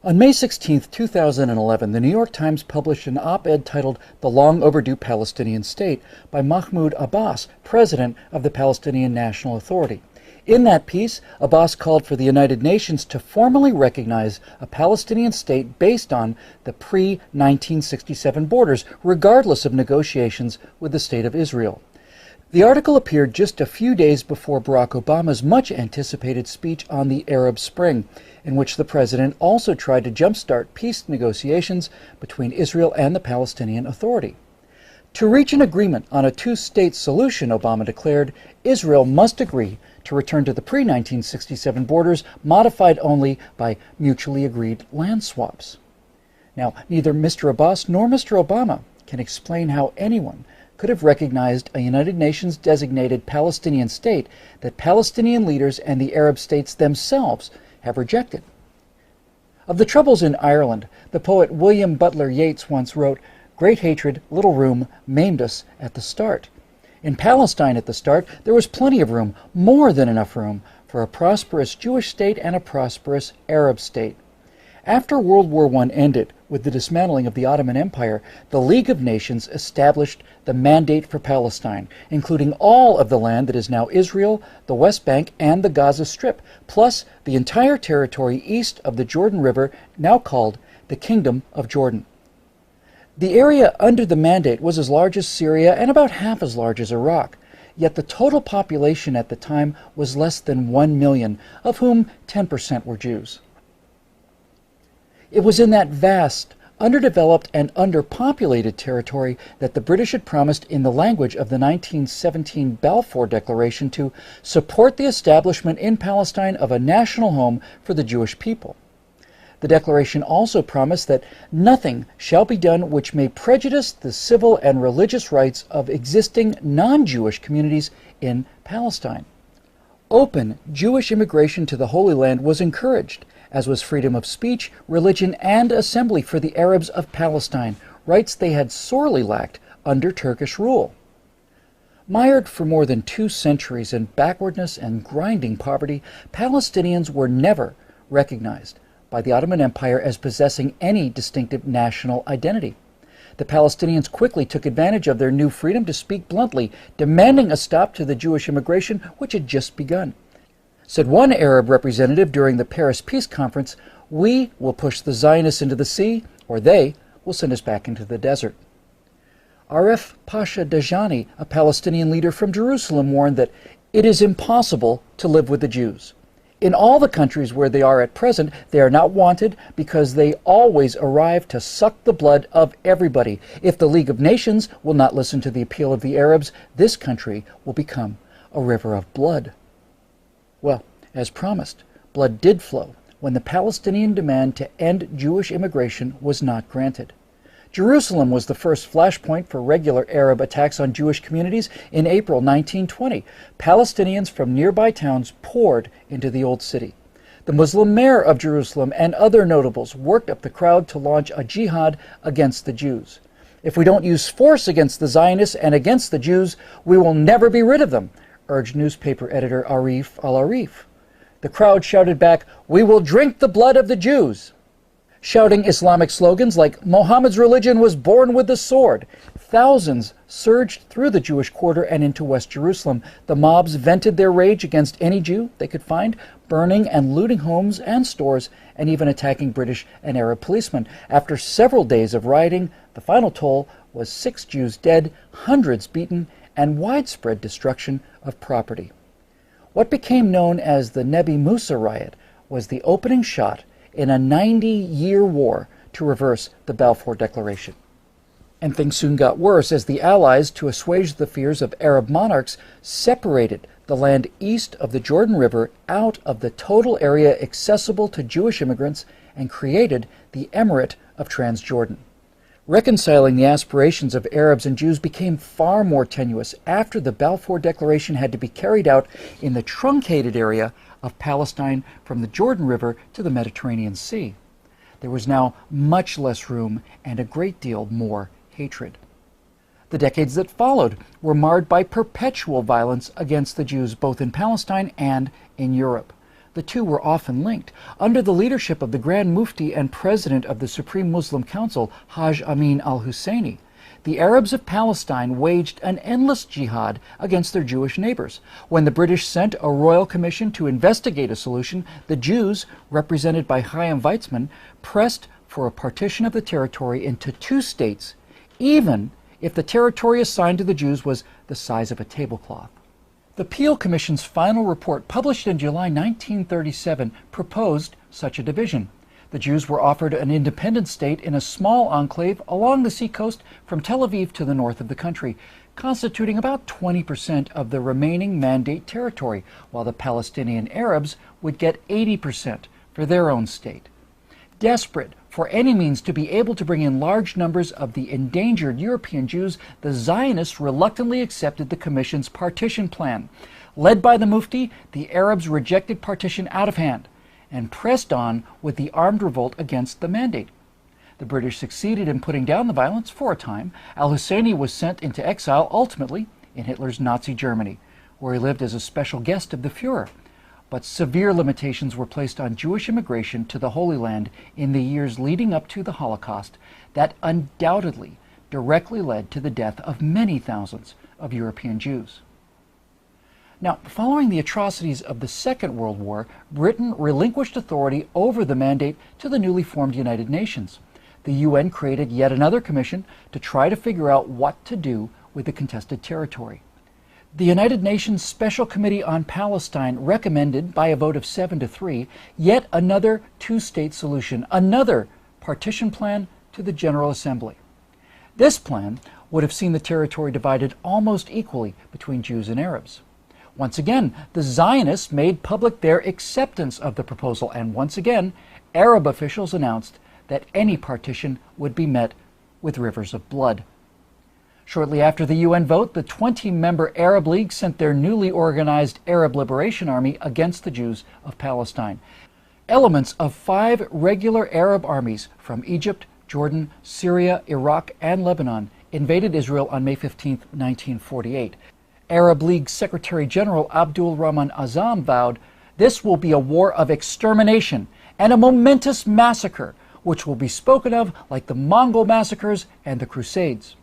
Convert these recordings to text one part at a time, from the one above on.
On May 16, 2011, the New York Times published an op-ed titled "The Long Overdue Palestinian State" by Mahmoud Abbas, president of the Palestinian National Authority. In that piece, Abbas called for the United Nations to formally recognize a Palestinian state based on the pre-1967 borders, regardless of negotiations with the State of Israel. The article appeared just a few days before Barack Obama's much-anticipated speech on the Arab Spring, in which the president also tried to jumpstart peace negotiations between Israel and the Palestinian Authority. To reach an agreement on a two-state solution, Obama declared, Israel must agree to return to the pre-1967 borders, modified only by mutually agreed land swaps. Now, neither Mr. Abbas nor Mr. Obama can explain how anyone could have recognized a United Nations designated Palestinian state that Palestinian leaders and the Arab states themselves have rejected. Of the troubles in Ireland, the poet William Butler Yeats once wrote, "Great hatred, little room, maimed us at the start." In Palestine at the start, there was plenty of room, more than enough room, for a prosperous Jewish state and a prosperous Arab state. After World War I ended, with the dismantling of the Ottoman Empire, the League of Nations established the Mandate for Palestine, including all of the land that is now Israel, the West Bank, and the Gaza Strip, plus the entire territory east of the Jordan River, now called the Kingdom of Jordan. The area under the Mandate was as large as Syria and about half as large as Iraq, yet the total population at the time was less than 1 million, of whom 10% were Jews. It was in that vast, underdeveloped, and underpopulated territory that the British had promised in the language of the 1917 Balfour Declaration to support the establishment in Palestine of a national home for the Jewish people. The Declaration also promised that nothing shall be done which may prejudice the civil and religious rights of existing non-Jewish communities in Palestine. Open Jewish immigration to the Holy Land was encouraged, as was freedom of speech, religion, and assembly for the Arabs of Palestine, rights they had sorely lacked under Turkish rule. Mired for more than 2 centuries in backwardness and grinding poverty, Palestinians were never recognized by the Ottoman Empire as possessing any distinctive national identity. The Palestinians quickly took advantage of their new freedom to speak bluntly, demanding a stop to the Jewish immigration which had just begun. Said one Arab representative during the Paris Peace Conference, "We will push the Zionists into the sea, or they will send us back into the desert." Aref Pasha Dajani, a Palestinian leader from Jerusalem, warned that it is impossible to live with the Jews. In all the countries where they are at present, they are not wanted because they always arrive to suck the blood of everybody. If the League of Nations will not listen to the appeal of the Arabs, this country will become a river of blood. Well, as promised, blood did flow when the Palestinian demand to end Jewish immigration was not granted. Jerusalem was the first flashpoint for regular Arab attacks on Jewish communities in April 1920. Palestinians from nearby towns poured into the old city. The Muslim mayor of Jerusalem and other notables worked up the crowd to launch a jihad against the Jews. "If we don't use force against the Zionists and against the Jews, we will never be rid of them," urged newspaper editor Arif al-Arif. The crowd shouted back, "We will drink the blood of the Jews," shouting Islamic slogans like "Muhammad's religion was born with the sword." Thousands surged through the Jewish quarter and into West Jerusalem. The mobs vented their rage against any Jew they could find, burning and looting homes and stores, and even attacking British and Arab policemen. After several days of rioting, the final toll was 6 Jews dead, hundreds beaten, and widespread destruction of property. What became known as the Nebi Musa riot was the opening shot in a 90-year war to reverse the Balfour Declaration. And things soon got worse as the Allies, to assuage the fears of Arab monarchs, separated the land east of the Jordan River out of the total area accessible to Jewish immigrants and created the Emirate of Transjordan. Reconciling the aspirations of Arabs and Jews became far more tenuous after the Balfour Declaration had to be carried out in the truncated area of Palestine from the Jordan River to the Mediterranean Sea. There was now much less room and a great deal more hatred. The decades that followed were marred by perpetual violence against the Jews both in Palestine and in Europe. The two were often linked. Under the leadership of the Grand Mufti and President of the Supreme Muslim Council, Haj Amin al-Husseini, the Arabs of Palestine waged an endless jihad against their Jewish neighbors. When the British sent a royal commission to investigate a solution, the Jews, represented by Chaim Weizmann, pressed for a partition of the territory into two states, even if the territory assigned to the Jews was the size of a tablecloth. The Peel Commission's final report, published in July 1937, proposed such a division. The Jews were offered an independent state in a small enclave along the seacoast from Tel Aviv to the north of the country, constituting about 20% of the remaining Mandate territory, while the Palestinian Arabs would get 80% for their own state. Desperate for any means to be able to bring in large numbers of the endangered European Jews, the Zionists reluctantly accepted the Commission's partition plan. Led by the Mufti, the Arabs rejected partition out of hand and pressed on with the armed revolt against the Mandate. The British succeeded in putting down the violence for a time. Al-Husseini was sent into exile, ultimately in Hitler's Nazi Germany, where he lived as a special guest of the Führer. But severe limitations were placed on Jewish immigration to the Holy Land in the years leading up to the Holocaust that undoubtedly directly led to the death of many thousands of European Jews. Now, following the atrocities of the Second World War, Britain relinquished authority over the Mandate to the newly formed United Nations. The UN created yet another commission to try to figure out what to do with the contested territory. The United Nations Special Committee on Palestine recommended, by a vote of 7-3, yet another two-state solution, another partition plan to the General Assembly. This plan would have seen the territory divided almost equally between Jews and Arabs. Once again, the Zionists made public their acceptance of the proposal, and once again, Arab officials announced that any partition would be met with rivers of blood. Shortly after the UN vote, the 20-member Arab League sent their newly organized Arab Liberation Army against the Jews of Palestine. Elements of 5 regular Arab armies from Egypt, Jordan, Syria, Iraq, and Lebanon invaded Israel on May 15, 1948. Arab League Secretary General Abdul Rahman Azam vowed, "This will be a war of extermination and a momentous massacre, which will be spoken of like the Mongol massacres and the Crusades."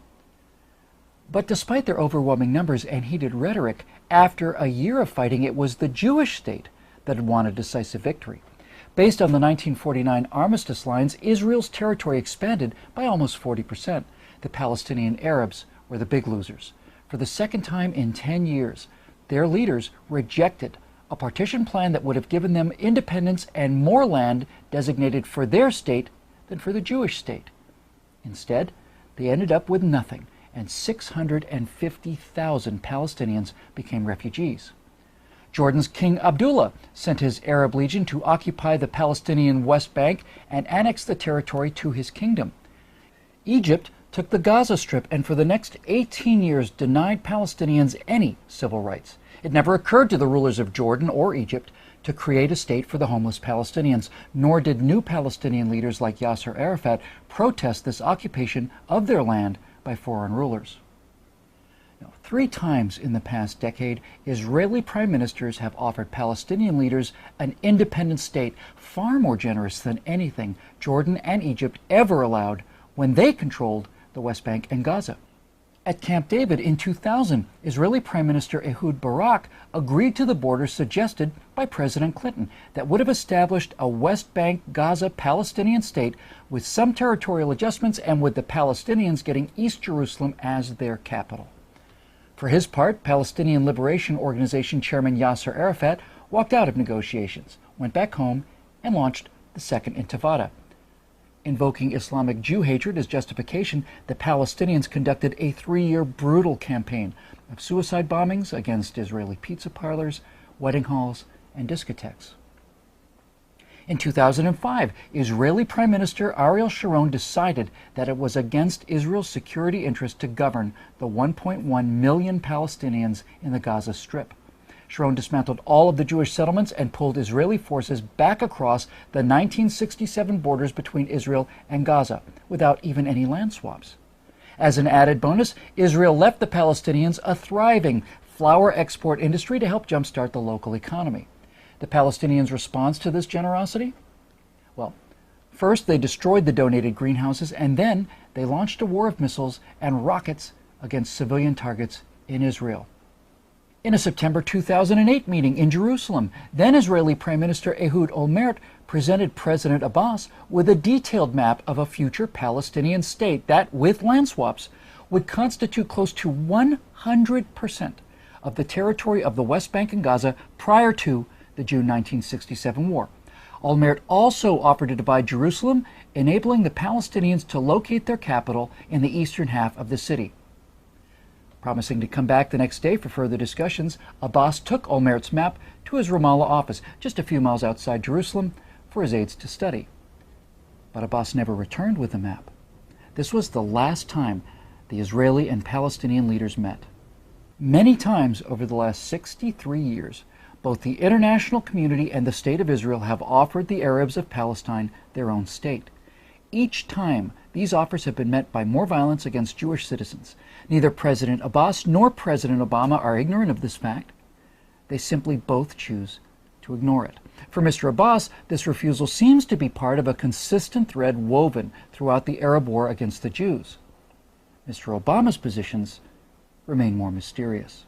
But despite their overwhelming numbers and heated rhetoric, after a year of fighting, it was the Jewish state that had won a decisive victory. Based on the 1949 armistice lines, Israel's territory expanded by almost 40%. The Palestinian Arabs were the big losers. For the second time in 10 years, their leaders rejected a partition plan that would have given them independence and more land designated for their state than for the Jewish state. Instead, they ended up with nothing, and 650,000 Palestinians became refugees. Jordan's King Abdullah sent his Arab legion to occupy the Palestinian West Bank and annex the territory to his kingdom. Egypt took the Gaza Strip and for the next 18 years denied Palestinians any civil rights. It never occurred to the rulers of Jordan or Egypt to create a state for the homeless Palestinians, nor did new Palestinian leaders like Yasser Arafat protest this occupation of their land by foreign rulers. Now, 3 times in the past decade, Israeli prime ministers have offered Palestinian leaders an independent state, far more generous than anything Jordan and Egypt ever allowed when they controlled the West Bank and Gaza. At Camp David in 2000, Israeli Prime Minister Ehud Barak agreed to the border suggested by President Clinton that would have established a West Bank Gaza Palestinian state with some territorial adjustments and with the Palestinians getting East Jerusalem as their capital. For his part, Palestinian Liberation Organization Chairman Yasser Arafat walked out of negotiations, went back home, and launched the Second Intifada. Invoking Islamic Jew hatred as justification, the Palestinians conducted a 3-year brutal campaign of suicide bombings against Israeli pizza parlors, wedding halls, and discotheques. In 2005, Israeli Prime Minister Ariel Sharon decided that it was against Israel's security interest to govern the 1.1 million Palestinians in the Gaza Strip. Sharon dismantled all of the Jewish settlements and pulled Israeli forces back across the 1967 borders between Israel and Gaza without even any land swaps. As an added bonus, Israel left the Palestinians a thriving flour export industry to help jumpstart the local economy. the Palestinians' response to this generosity? Well, first they destroyed the donated greenhouses, and then they launched a war of missiles and rockets against civilian targets in Israel. In a September 2008 meeting in Jerusalem, then Israeli Prime Minister Ehud Olmert presented President Abbas with a detailed map of a future Palestinian state that, with land swaps, would constitute close to 100% of the territory of the West Bank and Gaza prior to the June 1967 war. Olmert also offered to divide Jerusalem, enabling the Palestinians to locate their capital in the eastern half of the city. Promising to come back the next day for further discussions, Abbas took Olmert's map to his Ramallah office, just a few miles outside Jerusalem, for his aides to study. But Abbas never returned with the map. This was the last time the Israeli and Palestinian leaders met. Many times over the last 63 years, both the international community and the State of Israel have offered the Arabs of Palestine their own state. Each time, these offers have been met by more violence against Jewish citizens. Neither President Abbas nor President Obama are ignorant of this fact. They simply both choose to ignore it. For Mr. Abbas, this refusal seems to be part of a consistent thread woven throughout the Arab war against the Jews. Mr. Obama's positions remain more mysterious.